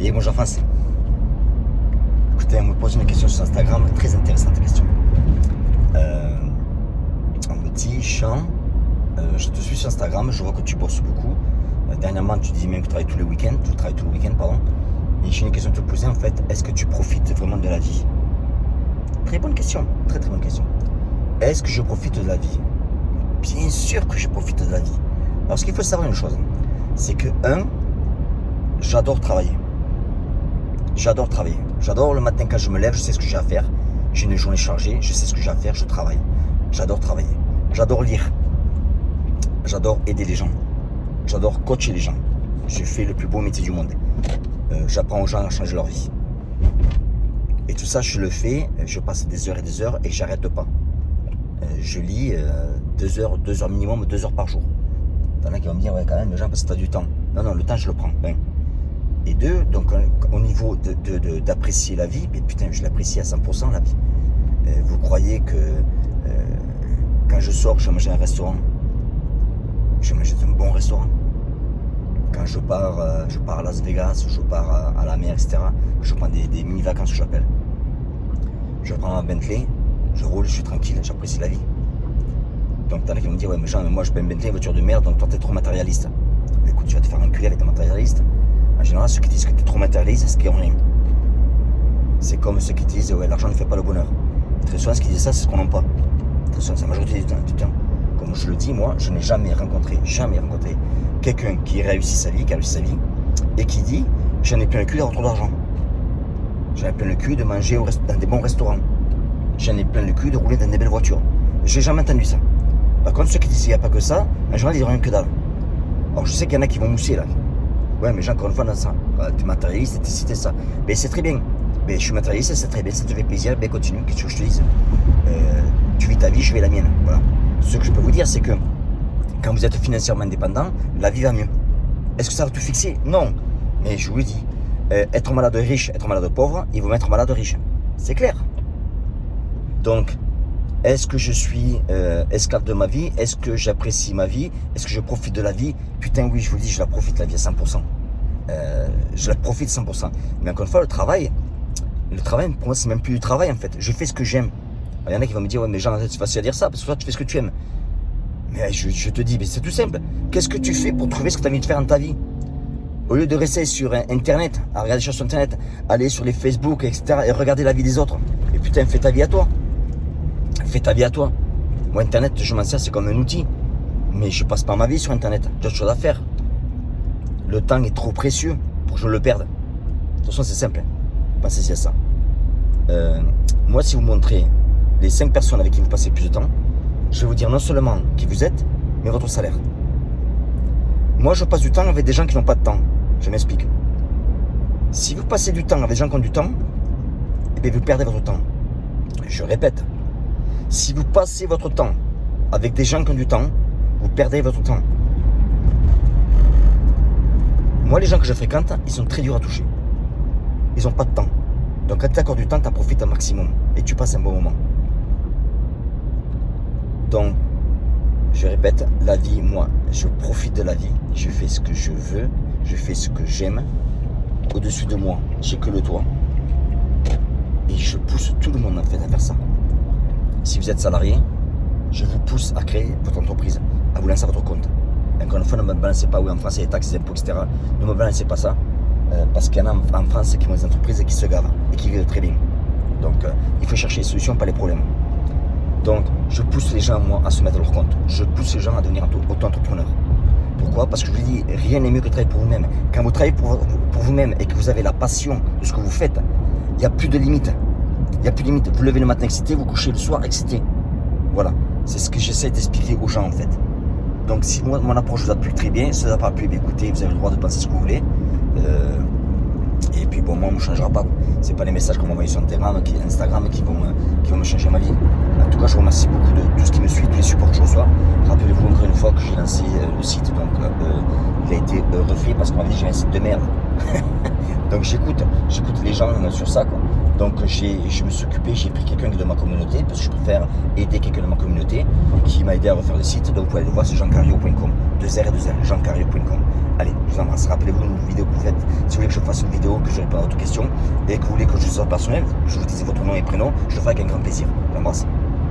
Et bonjour France. Écoutez, on me pose une question sur Instagram, très intéressante question. On me dit, Jean, je te suis sur Instagram, je vois que tu bosses beaucoup. Dernièrement, tu disais même que tu travailles tous les week-ends, Et j'ai une question à te poser en fait, est-ce que tu profites vraiment de la vie? Très bonne question, très bonne question. Est-ce que je profite de la vie? Bien sûr que je profite de la vie. Alors ce qu'il faut savoir une chose, c'est que j'adore travailler. J'adore le matin quand je me lève, je sais ce que j'ai à faire. J'ai une journée chargée, je sais ce que j'ai à faire, je travaille. J'adore travailler. J'adore lire. J'adore aider les gens. J'adore coacher les gens. Je fais le plus beau métier du monde. J'apprends aux gens à changer leur vie. Et tout ça, je le fais, je passe des heures et des heures et j'arrête pas. Je lis 2 heures minimum, 2 heures par jour. T'en as qui vont me dire, ouais quand même, les gens, parce que t'as du temps. Non, le temps, je le prends. Et 2, donc au niveau d'apprécier la vie, mais putain, je l'apprécie à 100% la vie. Vous croyez que quand je sors, je mange à un restaurant, je mange dans un bon restaurant. Quand je pars à Las Vegas, je pars à la mer, etc. Je prends des mini-vacances que j'appelle. Je prends un Bentley, je roule, je suis tranquille, j'apprécie la vie. Donc t'en as qui vont me dire, ouais mais Jean, moi je paye une Bentley, une voiture de merde, donc toi t'es trop matérialiste. Mais écoute, tu vas te faire enculer avec tes matérialistes. En général, ceux qui disent que tu es trop matérialiste, c'est qu'ils n'ont rien. C'est comme ceux qui disent, ouais, l'argent ne fait pas le bonheur. Très souvent, ce qui disent ça, c'est ce qu'on n'a pas. Très souvent, c'est la majorité du temps. Comme je le dis, moi, je n'ai jamais rencontré quelqu'un qui a réussi sa vie, et qui dit, j'en ai plein le cul d'avoir trop d'argent. J'en ai plein le cul de manger dans des bons restaurants. J'en ai plein le cul de rouler dans des belles voitures. J'ai jamais entendu ça. Par contre, ceux qui disent qu'il n'y a pas que ça, en général, ils n'ont rien que dalle. Alors, je sais qu'il y en a qui vont mousser, là. Ouais, mais Jean, encore une fois, dans ça, t'es matérialiste, t'es ci, t'es ça. Mais c'est très bien. Mais je suis matérialiste, c'est très bien, ça te fait plaisir, ben continue, qu'est-ce que je te dise. Tu vis ta vie, je vis la mienne. Voilà. Ce que je peux vous dire, c'est que quand vous êtes financièrement indépendant, la vie va mieux. Est-ce que ça va tout fixer? Non. Mais je vous le dis, être malade riche, être malade pauvre, ils vont mettre malade riche. C'est clair. Donc, est-ce que je suis esclave de ma vie? Est-ce que j'apprécie ma vie? Est-ce que je profite de la vie? Putain, oui, je vous le dis, je la profite la vie à 100%. Je la profite 100%. Mais encore une fois, le travail, pour moi, c'est même plus du travail en fait. Je fais ce que j'aime. Il y en a qui vont me dire, ouais, mais Jean, c'est facile à dire ça, parce que toi, tu fais ce que tu aimes. Mais je te dis, mais c'est tout simple. Qu'est-ce que tu fais pour trouver ce que tu as envie de faire dans ta vie? Au lieu de rester sur Internet, à regarder des choses sur Internet, aller sur les Facebook, etc., et regarder la vie des autres. Et putain, fais ta vie à toi. Fais ta vie à toi. Moi, Internet, je m'en sers, c'est comme un outil. Mais je passe pas ma vie sur Internet. J'ai d'autres choses à faire. Le temps est trop précieux pour que je le perde. De toute façon, c'est simple. Pensez-y à ça. Moi, si vous montrez les 5 personnes avec qui vous passez le plus de temps, je vais vous dire non seulement qui vous êtes, mais votre salaire. Moi, je passe du temps avec des gens qui n'ont pas de temps. Je m'explique. Si vous passez du temps avec des gens qui ont du temps, eh bien, vous perdez votre temps. Je répète. Si vous passez votre temps avec des gens qui ont du temps, vous perdez votre temps. Moi, les gens que je fréquente, ils sont très durs à toucher. Ils n'ont pas de temps. Donc, quand tu accordes du temps, tu en profites un maximum. Et tu passes un bon moment. Donc, je répète, la vie, moi, je profite de la vie. Je fais ce que je veux. Je fais ce que j'aime. Au-dessus de moi, j'ai que le toit. Et je pousse tout le monde en fait à faire ça. Si vous êtes salarié, je vous pousse à créer votre entreprise, à vous lancer à votre compte. Encore une fois, ne me balancez pas, oui, en France, il y a les taxes, les impôts, etc. Ne me balancez pas ça, parce qu'il y en a en France qui ont des entreprises qui se gavent et qui vivent très bien. Donc, il faut chercher les solutions, pas les problèmes. Donc, je pousse les gens, moi, à se mettre à leur compte. Je pousse les gens à devenir auto-entrepreneurs. Pourquoi? Parce que je vous dis, rien n'est mieux que de travailler pour vous-même. Quand vous travaillez pour vous-même et que vous avez la passion de ce que vous faites, il n'y a plus de limite. Il n'y a plus de limite. Vous levez le matin excité, vous couchez le soir excité. Voilà. C'est ce que j'essaie d'expliquer aux gens, en fait. Donc, si moi, mon approche vous a plu très bien, si ça vous a pas plu, écoutez, vous avez le droit de penser ce que vous voulez. Et puis, bon, moi, on ne me changera pas. Ce n'est pas les messages qu'on m'envoie sur Instagram qui vont me changer ma vie. En tout cas, je vous remercie beaucoup de tout ce qui me suit, tous les supports que je reçois. Rappelez-vous encore une fois que j'ai lancé le site, donc il a été refait parce qu'on m'a dit que j'ai un site de merde. Donc j'écoute les gens sur ça, quoi. Donc je me suis occupé, j'ai pris quelqu'un de ma communauté, parce que je préfère aider quelqu'un de ma communauté, qui m'a aidé à refaire le site. Donc vous pouvez aller le voir, c'est jeancario.com, 2R et 2R, jeancario.com. Allez, je vous embrasse. Rappelez-vous une vidéo que vous faites. Si vous voulez que je fasse une vidéo, que je réponde à votre question et que vous voulez que je sois personnel, je vous dise votre nom et prénom, je le ferai avec un grand plaisir. Je vous embrasse.